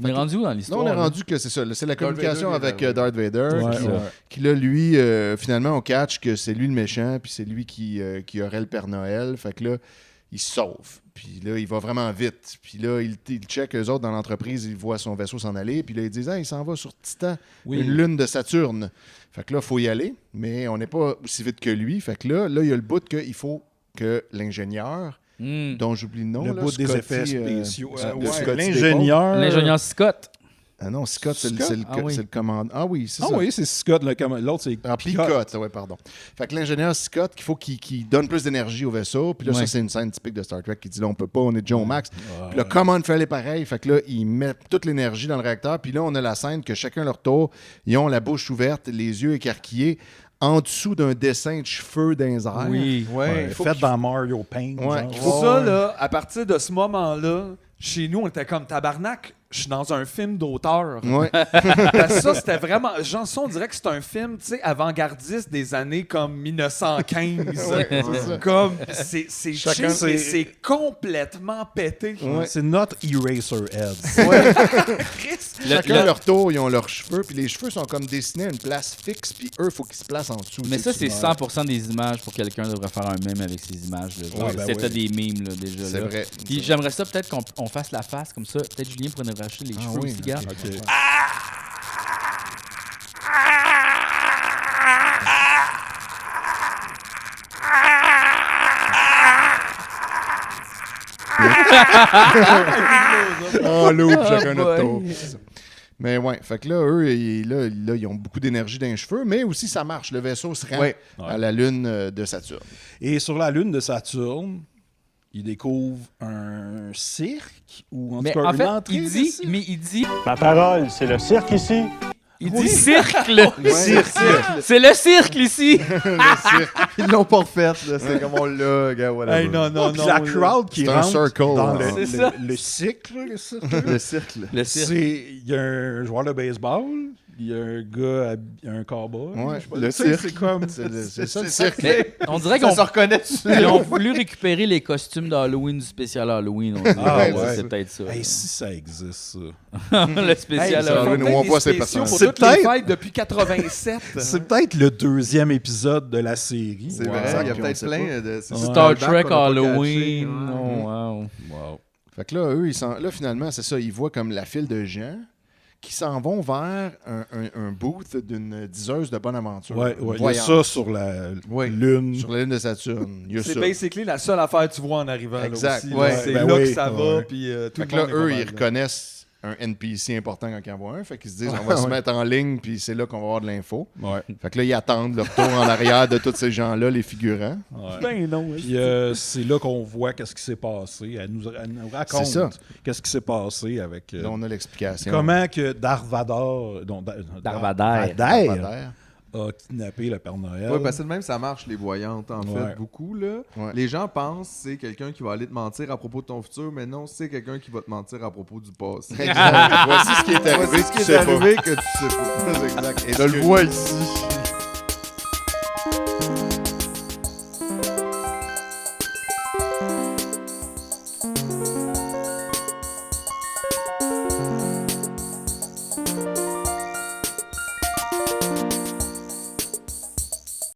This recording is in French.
On est rendu où dans l'histoire? Là, on est rendu que c'est ça. C'est la communication avec Darth Vader. Ouais. Qui là, lui, finalement, on catch que c'est lui le méchant, puis c'est lui qui aurait le Père Noël. Fait que là, il se sauve. Puis là, il va vraiment vite. Puis là, il check eux autres dans l'entreprise, ils voient son vaisseau s'en aller. Puis là, ils disent « il s'en va sur Titan, une lune de Saturne. » Fait que là, il faut y aller, mais on n'est pas aussi vite que lui. Fait que là, il y a le bout qu'il faut que l'ingénieur, dont j'oublie le nom. Le là, bout des Scotty, effets spéciaux. Scotty L'ingénieur. L'ingénieur Scott. Ah non, Scott, c'est Scott? le commandant. Ah oui, c'est Ah ça. oui, c'est Scott. L'autre, c'est Picotte, oui, pardon. Fait que l'ingénieur Scott, qu'il faut qu'il donne plus d'énergie au vaisseau. Puis là, ça, c'est une scène typique de Star Trek qui dit là, on peut pas, on est déjà au max. Puis là, comment on fait les pareils? Fait que là, ils mettent toute l'énergie dans le réacteur. Puis là, on a la scène que chacun leur tour, ils ont la bouche ouverte, les yeux écarquillés, en dessous d'un dessin de cheveux dans les airs. Oui. fait dans Mario Paint. Ouais. genre. Ça, là, à partir de ce moment-là, chez nous, on était comme tabarnak. Je suis dans un film d'auteur. Ouais. Parce que ça, c'était vraiment. Genre, ça, on dirait que c'est un film, tu sais, avant-gardiste des années comme 1915. Comme, c'est Chacun, cheap, mais c'est complètement pété. Ouais. C'est notre Eraserhead. Chacun leur tour, ils ont leurs cheveux. Puis les cheveux sont comme dessinés à une place fixe. Puis eux, il faut qu'ils se placent en dessous. Mais ça, c'est 100% des images pour quelqu'un devrait faire un mème avec ces images-là. Ouais, ben C'était oui. des memes là, déjà. C'est là. vrai. Puis j'aimerais ça peut-être qu'on fasse la face comme ça. Peut-être Julien pourrait nous racheter les cheveux oui, aussi, gars. OK. En loup, chacun notre boy. tour. Mais ouais, fait que là, eux, ils ont beaucoup d'énergie dans les cheveux, mais aussi ça marche. Le vaisseau se rend Ouais. à la lune de Saturne. Et sur la lune de Saturne, il découvre un cirque ou en Mais tout cas en une fait, entrée il de dit, cirque. mais il dit, Ma parole, c'est le cirque ici. il dit cirque, là. Cirque. C'est le cirque ici. Ils l'ont pas refait, là. C'est comme on l'a, gars, whatever. Hey, non, Puis la crowd qui C'est un rentre circle, dans là. C'est ça. le cycle, le cirque. Le cirque, là. Le cirque. Il y a un joueur de baseball, il y a un gars, un cowboy. Ouais, Je sais pas, le tu sais, cirque. C'est comme... C'est ça le cirque. Mais on dirait Ça qu'on se reconnaît dessus. ils ont voulu récupérer les costumes d'Halloween du spécial Halloween. On dit. Ah, ouais. C'est peut-être ça. Hey, si ça existe, ça. Le spécial ça, Halloween. Halloween, on voit ces personnes. pour C'est toutes les peut-être- fêtes depuis 87. C'est peut-être le deuxième épisode de la série. C'est Ouais, vrai, il y a puis on peut-être sait plein pas. de... Star Trek qu'on a pas Halloween. catché, Oh, wow. Wow. Fait que là, eux, là, finalement, c'est ça. Ils voient comme la file de gens qui s'en vont vers un booth d'une diseuse de bonne aventure. Ouais, il y a Voyante. ça sur la lune. Sur la lune de Saturne. Il y a C'est ça. basically la seule affaire que tu vois en arrivant. là, Exact. aussi, Ouais, là. C'est ben là oui, que ça va. ouais. Puis, tout Fait le que là, monde est eux, pas ils mal, là. reconnaissent un NPC important quand ils en voient un. Fait qu'ils se disent, on va se mettre en ligne, puis c'est là qu'on va avoir de l'info. Ouais. Fait que là, ils attendent le retour en arrière de tous ces gens-là, les figurants. Ben non. Puis c'est là qu'on voit qu'est-ce qui s'est passé. Elle nous raconte C'est ça. qu'est-ce qui s'est passé avec... Là, on a l'explication. comment que Darvador... Darvader. Darvader. a kidnappé le Père Noël. Oui, parce que de même, ça marche, les voyantes, en Ouais. fait, beaucoup. Là. Ouais. Les gens pensent que c'est quelqu'un qui va aller te mentir à propos de ton futur, mais non, c'est quelqu'un qui va te mentir à propos du passé. Exact. Voici ce qui est arrivé. Voici ce qui est arrivé que tu sais pas. Exact. Et Je le vois ici.